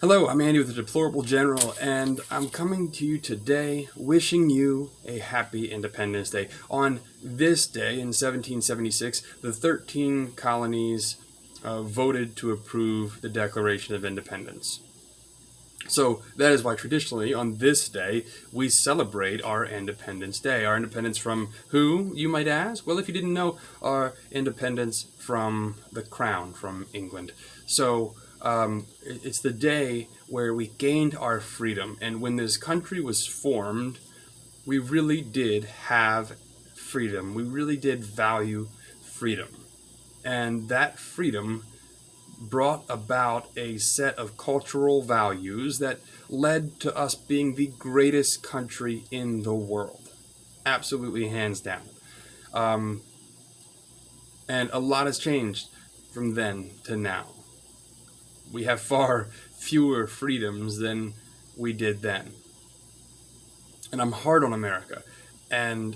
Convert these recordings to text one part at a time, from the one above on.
Hello, I'm Andy with the Deplorable General, and I'm coming to you today wishing you a happy Independence Day. On this day in 1776, the 13 colonies voted to approve the Declaration of Independence. So that is why traditionally on this day we celebrate our Independence Day. Our independence from who, you might ask? Well, if you didn't know, our independence from the crown, from England. So it's the day where we gained our freedom. And when this country was formed, we really did have freedom. We really did value freedom. And that freedom brought about a set of cultural values that led to us being the greatest country in the world. Absolutely, hands down. And a lot has changed from then to now. We have far fewer freedoms than we did then. And I'm hard on America. And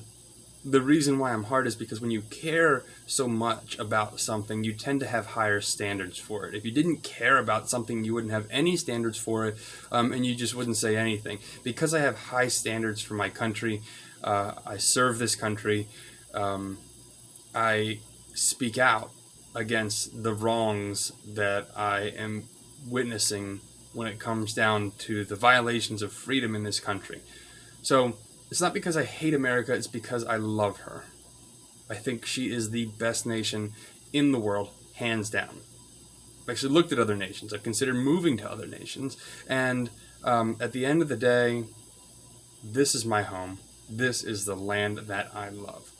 the reason why I'm hard is because when you care so much about something, you tend to have higher standards for it. If you didn't care about something, you wouldn't have any standards for it, and you just wouldn't say anything. Because I have high standards for my country, I serve this country, I speak out against the wrongs that I am witnessing when it comes down to the violations of freedom in this country. So it's not because I hate America, it's because I love her. I think she is the best nation in the world, hands down. I've actually looked at other nations. I've considered moving to other nations. And at the end of the day, this is my home. This is the land that I love.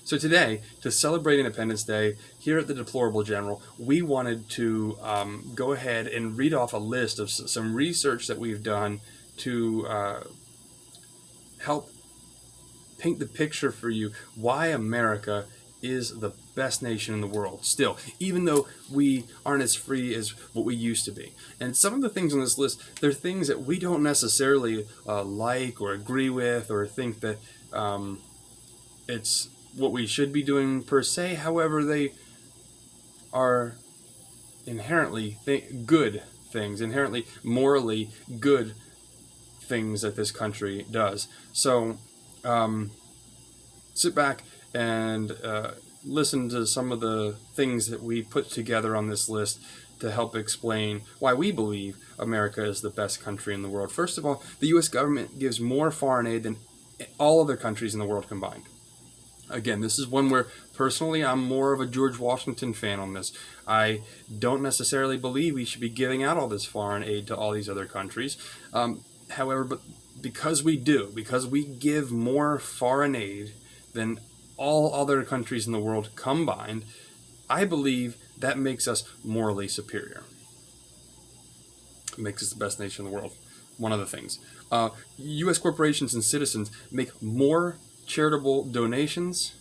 So today, to celebrate Independence Day, here at the Deplorable General, we wanted to go ahead and read off a list of some research that we've done to help paint the picture for you why America is the best nation in the world still, even though we aren't as free as what we used to be. And some of the things on this list, they're things that we don't necessarily like or agree with or think that it's what we should be doing per se. However, they are inherently good things, inherently morally good things that this country does. So sit back and listen to some of the things that we put together on this list to help explain why we believe America is the best country in the world. First of all, the U.S. government gives more foreign aid than all other countries in the world combined. Again, this is one where personally I'm more of a George Washington fan on this. I don't necessarily believe we should be giving out all this foreign aid to all these other countries. However, but because we do, because we give more foreign aid than all other countries in the world combined, I believe that makes us morally superior. It makes us the best nation in the world. One of the things. U.S. corporations and citizens make more charitable donations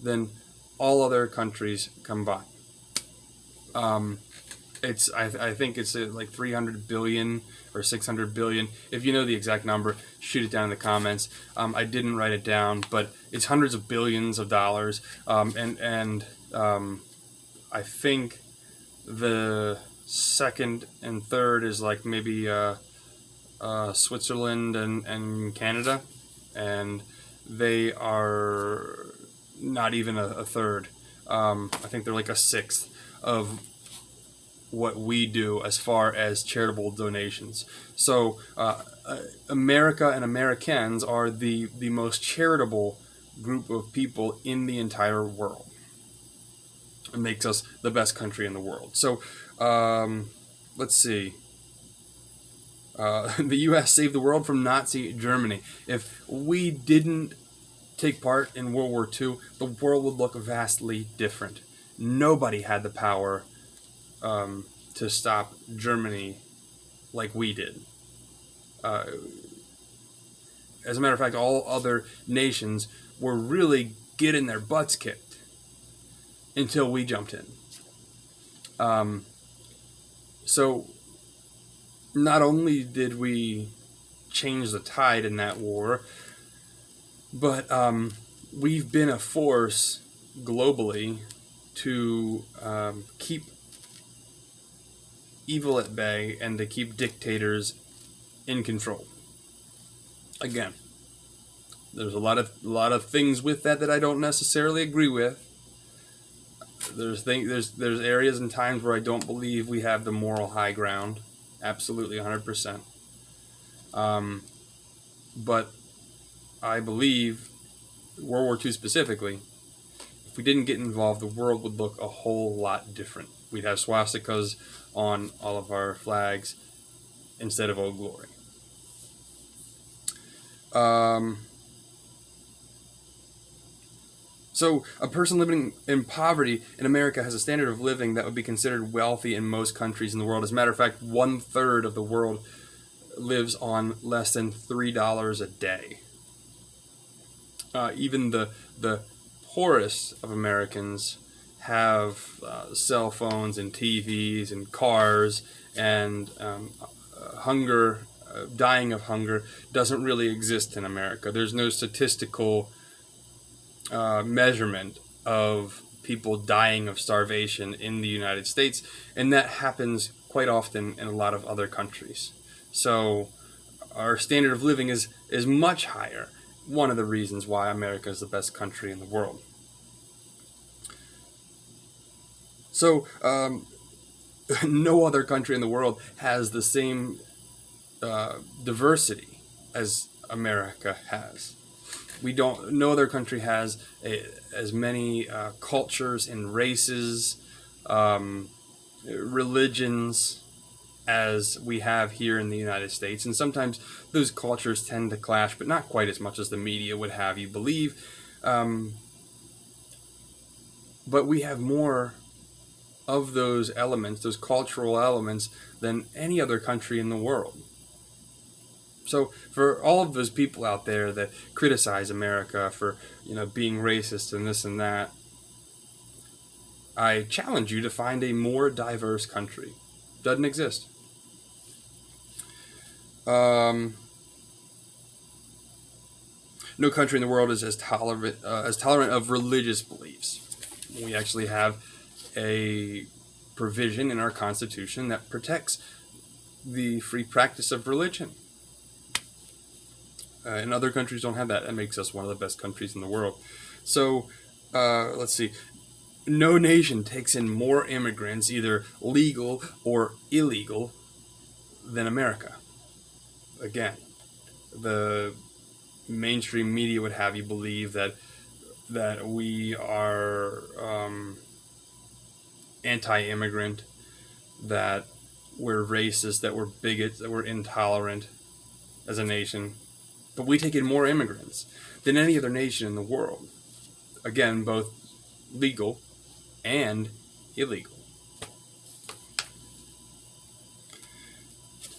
than all other countries combined. I think it's like 300 billion or 600 billion. If you know the exact number, shoot it down in the comments. I didn't write it down, but it's hundreds of billions of dollars. And I think the second and third is like maybe Switzerland and Canada, and they are not even a third. I think they're like a sixth of what we do as far as charitable donations. So America and Americans are the most charitable group of people in the entire world. It makes us the best country in the world. So let's see. The U.S. saved the world from Nazi Germany. If we didn't take part in World War II, the world would look vastly different. Nobody had the power to stop Germany like we did. As a matter of fact, all other nations were really getting their butts kicked until we jumped in. So not only did we change the tide in that war, but we've been a force globally to keep evil at bay and to keep dictators in control. Again, there's a lot of things with that I don't necessarily agree with. There's areas and times where I don't believe we have the moral high ground. Absolutely, 100%. But I believe World War II specifically, if we didn't get involved, the world would look a whole lot different. We'd have swastikas on all of our flags instead of Old Glory. So a person living in poverty in America has a standard of living that would be considered wealthy in most countries in the world. As a matter of fact, 1/3 of the world lives on less than $3 a day. Even the poorest of Americans have cell phones and TVs and cars, and hunger, dying of hunger doesn't really exist in America. There's no statistical measurement of people dying of starvation in the United States, and that happens quite often in a lot of other countries. So our standard of living is much higher. One of the reasons why America is the best country in the world. So no other country in the world has the same diversity as America has. No other country has as many cultures and races, religions as we have here in the United States. And sometimes those cultures tend to clash, but not quite as much as the media would have you believe. But we have more of those elements, those cultural elements, than any other country in the world. So for all of those people out there that criticize America for, being racist and this and that, I challenge you to find a more diverse country. Doesn't exist. No country in the world is as tolerant of religious beliefs. We actually have a provision in our Constitution that protects the free practice of religion. And other countries don't have that. That makes us one of the best countries in the world. So, let's see. No nation takes in more immigrants, either legal or illegal, than America. Again, the mainstream media would have you believe that we are anti-immigrant, that we're racist, that we're bigots, that we're intolerant as a nation. But we take in more immigrants than any other nation in the world. Again, both legal and illegal.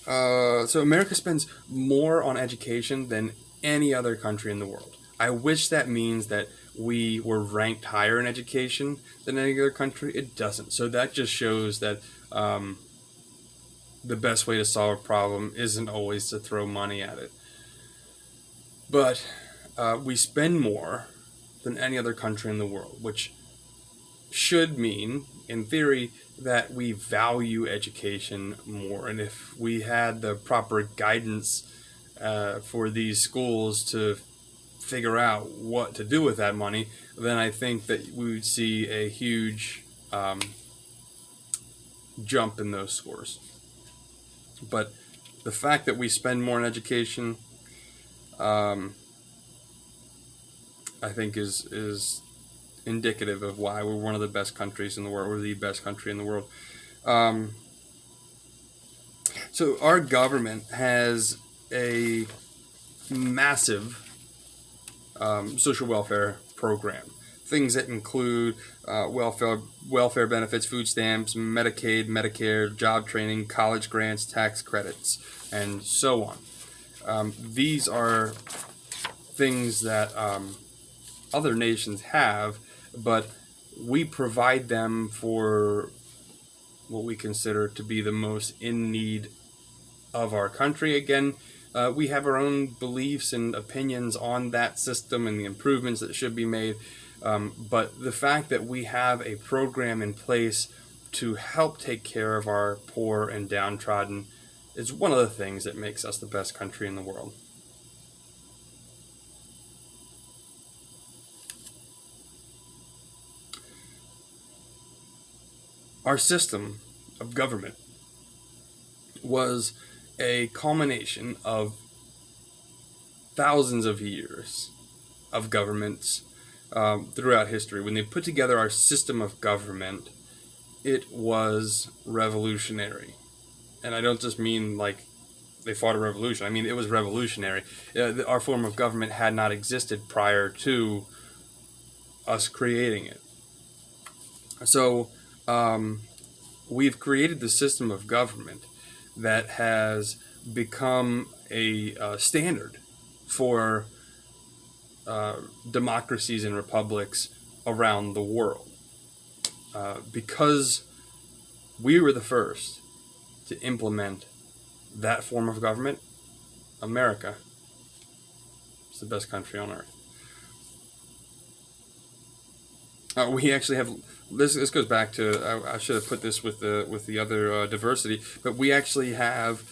So America spends more on education than any other country in the world. I wish that means that we were ranked higher in education than any other country. It doesn't. So that just shows that the best way to solve a problem isn't always to throw money at it. But we spend more than any other country in the world, which should mean, in theory, that we value education more. And if we had the proper guidance for these schools to figure out what to do with that money, then I think that we would see a huge jump in those scores. But the fact that we spend more on education, I think is indicative of why we're one of the best countries in the world. We're the best country in the world. So our government has a massive social welfare program. Things that include welfare benefits, food stamps, Medicaid, Medicare, job training, college grants, tax credits, and so on. These are things that other nations have, but we provide them for what we consider to be the most in need of our country. Again, we have our own beliefs and opinions on that system and the improvements that should be made. But the fact that we have a program in place to help take care of our poor and downtrodden is one of the things that makes us the best country in the world. Our system of government was a culmination of thousands of years of governments throughout history. When they put together our system of government, it was revolutionary. And I don't just mean like they fought a revolution. I mean, it was revolutionary. Our form of government had not existed prior to us creating it. So we've created the system of government that has become a standard for democracies and republics around the world. Because we were the first to implement that form of government, America is the best country on earth. We actually have this. This goes back to I should have put this with the other diversity, but we actually have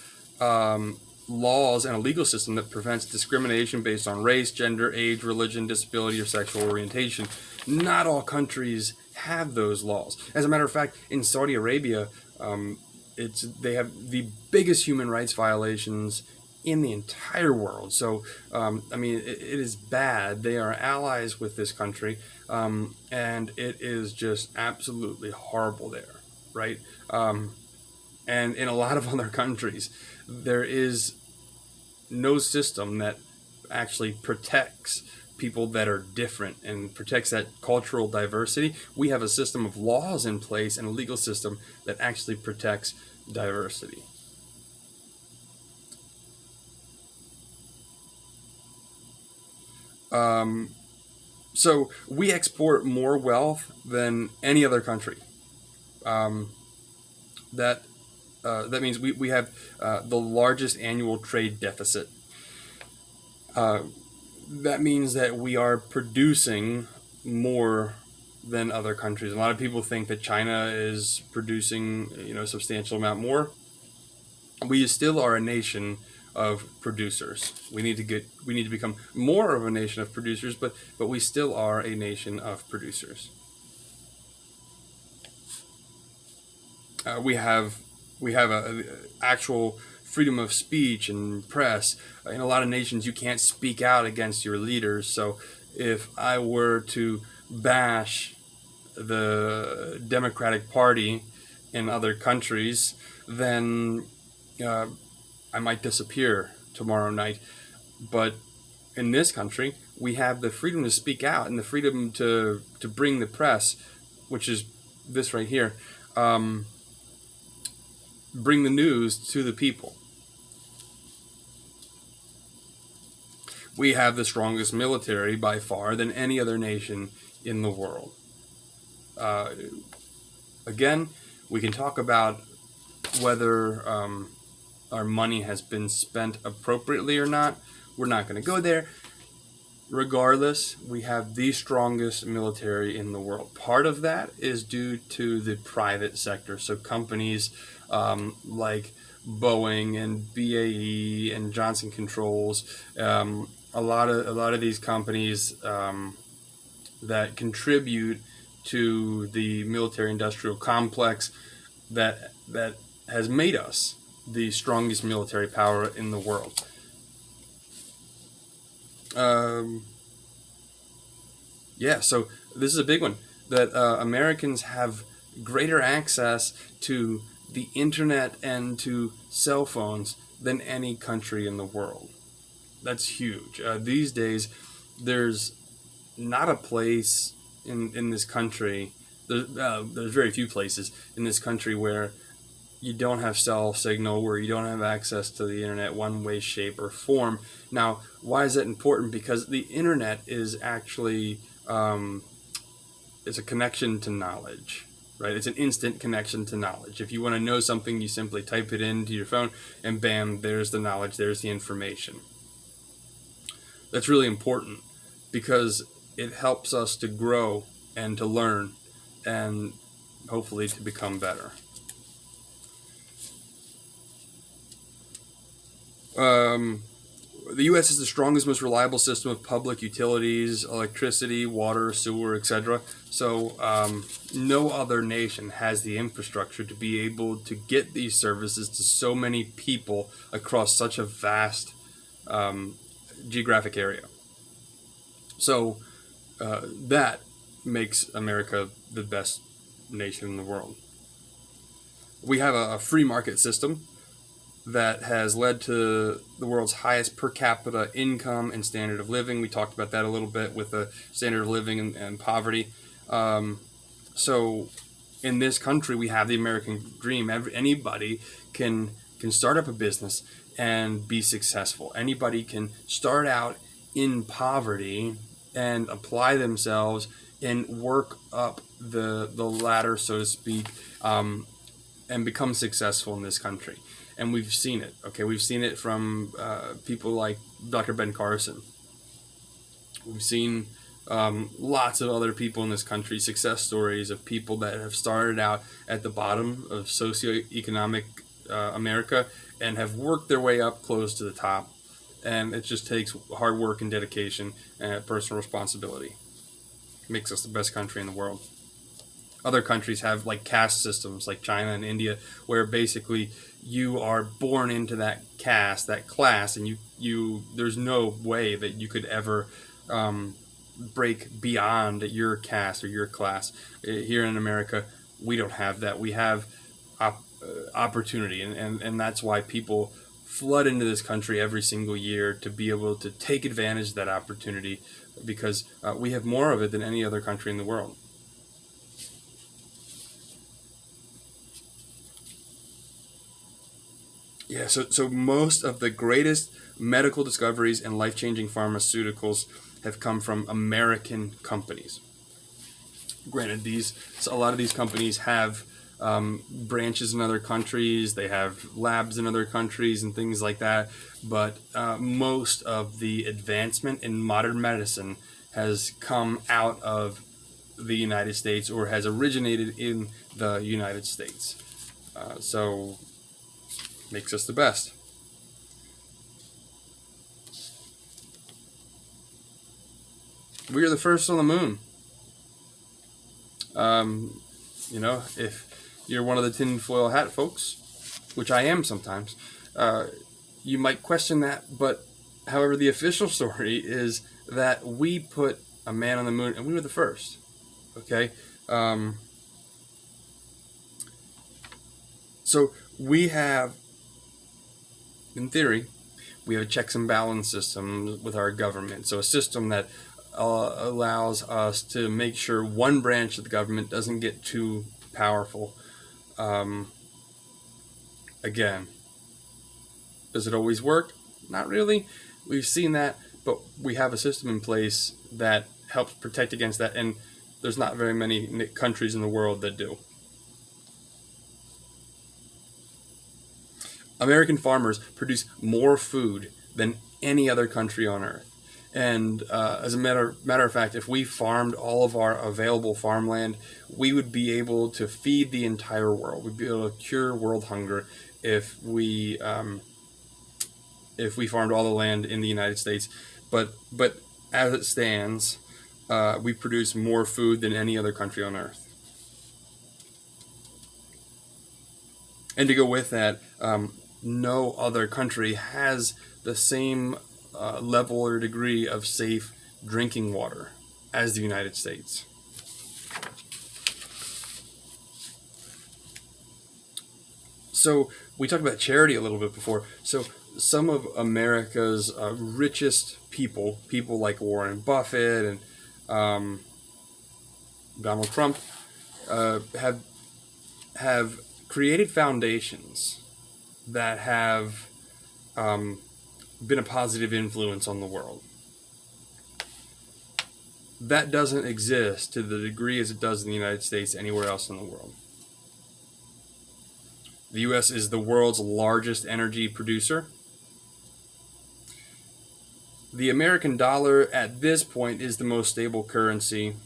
laws and a legal system that prevents discrimination based on race, gender, age, religion, disability, or sexual orientation. Not all countries have those laws. As a matter of fact, in Saudi Arabia, they have the biggest human rights violations in the entire world. So, I mean, it is bad. They are allies with this country, and it is just absolutely horrible there, right? And in a lot of other countries, there is no system that actually protects people that are different and protects that cultural diversity. We have a system of laws in place and a legal system that actually protects diversity. So we export more wealth than any other country. Um, that that means we have the largest annual trade deficit. Uh, that means that we are producing more than other countries. A lot of people think that China is producing, a substantial amount more. We still are a nation of producers. We need to become more of a nation of producers, but we still are a nation of producers. We have a actual freedom of speech and press. In a lot of nations, you can't speak out against your leaders. So if I were to bash the Democratic Party in other countries, then uh, I might disappear tomorrow night. But in this country, we have the freedom to speak out and the freedom to bring the press, which is this right here, bring the news to the people. We have the strongest military by far than any other nation in the world. Uh, Again, we can talk about whether our money has been spent appropriately or not. We're not going to go there. Regardless, we have the strongest military in the world. Part of that is due to the private sector. So companies like Boeing and BAE and Johnson Controls, a lot of these companies that contribute to the military-industrial complex that has made us the strongest military power in the world. Yeah, so this is a big one, that Americans have greater access to the internet and to cell phones than any country in the world. That's huge. These days, there's not a place in this country. There's very few places in this country where you don't have cell signal, where you don't have access to the internet one way, shape, or form. Now, why is that important? Because the internet is actually it's a connection to knowledge, right? It's an instant connection to knowledge. If you want to know something, you simply type it into your phone, and bam, there's the knowledge, there's the information. That's really important because it helps us to grow and to learn. And hopefully to become better. Um, the U.S. is the strongest, most reliable system of public utilities, electricity, water, sewer, etc. So no other nation has the infrastructure to be able to get these services to so many people across such a vast geographic area. So that makes America the best nation in the world. We have a free market system that has led to the world's highest per capita income and standard of living. We talked about that a little bit with the standard of living and poverty. So in this country, we have the American dream. Anybody can start up a business and be successful. Anybody can start out in poverty and apply themselves and work up the ladder, so to speak, and become successful in this country. And we've seen it. Okay, we've seen it from people like Dr. Ben Carson. We've seen lots of other people in this country, success stories of people that have started out at the bottom of socioeconomic America and have worked their way up close to the top. And it just takes hard work and dedication and personal responsibility. It makes us the best country in the world. Other countries have like caste systems like China and India, where basically you are born into that caste, that class, and you there's no way that you could ever break beyond your caste or your class. Here in America, we don't have that. We have opportunity, and that's why people flood into this country every single year to be able to take advantage of that opportunity, because we have more of it than any other country in the world. Yeah, so most of the greatest medical discoveries and life changing pharmaceuticals have come from American companies. Granted, a lot of these companies have branches in other countries, they have labs in other countries and things like that, but most of the advancement in modern medicine has come out of the United States or has originated in the United States. So makes us the best. We are the first on the moon. If you're one of the tinfoil hat folks, which I am sometimes, you might question that. But however, the official story is that we put a man on the moon, and we were the first. Okay, so we have, in theory, we have a checks and balance system with our government. So a system that allows us to make sure one branch of the government doesn't get too powerful. Again, does it always work? Not really. We've seen that, but we have a system in place that helps protect against that, and there's not very many countries in the world that do. American farmers produce more food than any other country on earth. And as a matter of fact, if we farmed all of our available farmland, we would be able to feed the entire world. We'd be able to cure world hunger if we farmed all the land in the United States. But as it stands, we produce more food than any other country on earth. And to go with that, no other country has the same level or degree of safe drinking water as the United States. So we talked about charity a little bit before. So some of America's richest people like Warren Buffett and Donald Trump, have created foundations that have been a positive influence on the world. That doesn't exist to the degree as it does in the United States anywhere else in the world. The U.S. is the world's largest energy producer. The American dollar at this point is the most stable currency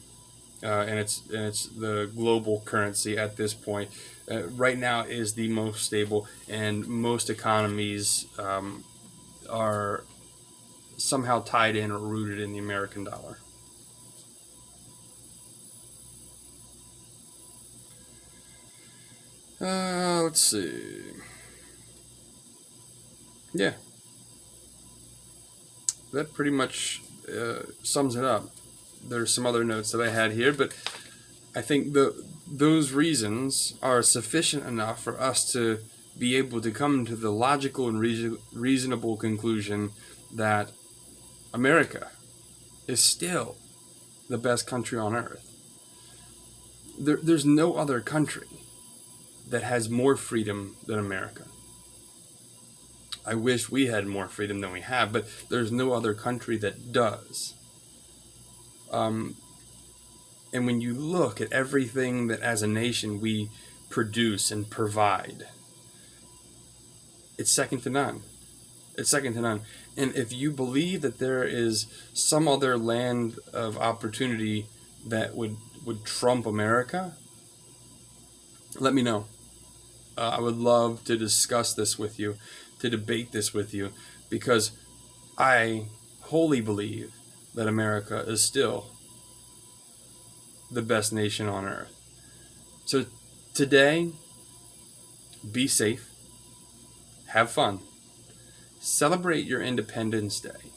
and it's the global currency at this point. Right now is the most stable, and most economies are somehow tied in or rooted in the American dollar. Let's see. Yeah, that pretty much sums it up. There's some other notes that I had here, but I think those reasons are sufficient enough for us to be able to come to the logical and reasonable conclusion that America is still the best country on earth. There's no other country that has more freedom than America. I wish we had more freedom than we have, but there's no other country that does. Um, and when you look at everything that as a nation we produce and provide, it's second to none. It's second to none. And if you believe that there is some other land of opportunity that would trump America, let me know. I would love to discuss this with you, to debate this with you, because I wholly believe that America is still the best nation on earth. So today, be safe, have fun, celebrate your Independence Day.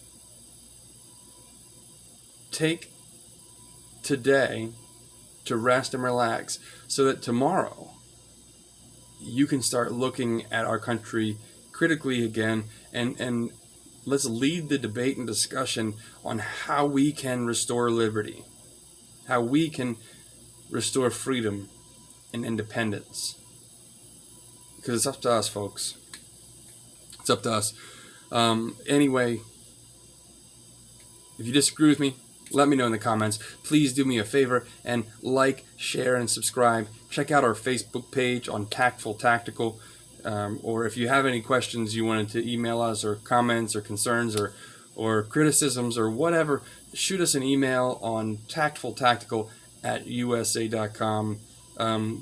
Take today to rest and relax so that tomorrow you can start looking at our country critically again, and let's lead the debate and discussion on how we can restore liberty, how we can restore freedom and independence. Because it's up to us, folks. It's up to us. Anyway, if you disagree with me, let me know in the comments. Please do me a favor and like, share, and subscribe. Check out our Facebook page on Tactful Tactical. Or if you have any questions you wanted to email us, or comments, or concerns, or criticisms, or whatever, shoot us an email on tactfultactical@usa.com.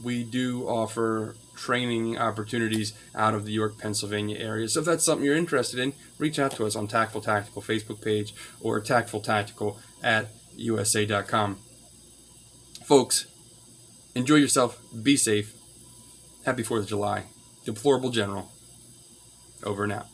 We do offer training opportunities out of the York, Pennsylvania area. So if that's something you're interested in, reach out to us on Tactful Tactical Facebook page or tactfultactical@usa.com. Folks, enjoy yourself. Be safe. Happy 4th of July. Deplorable General. Over and out.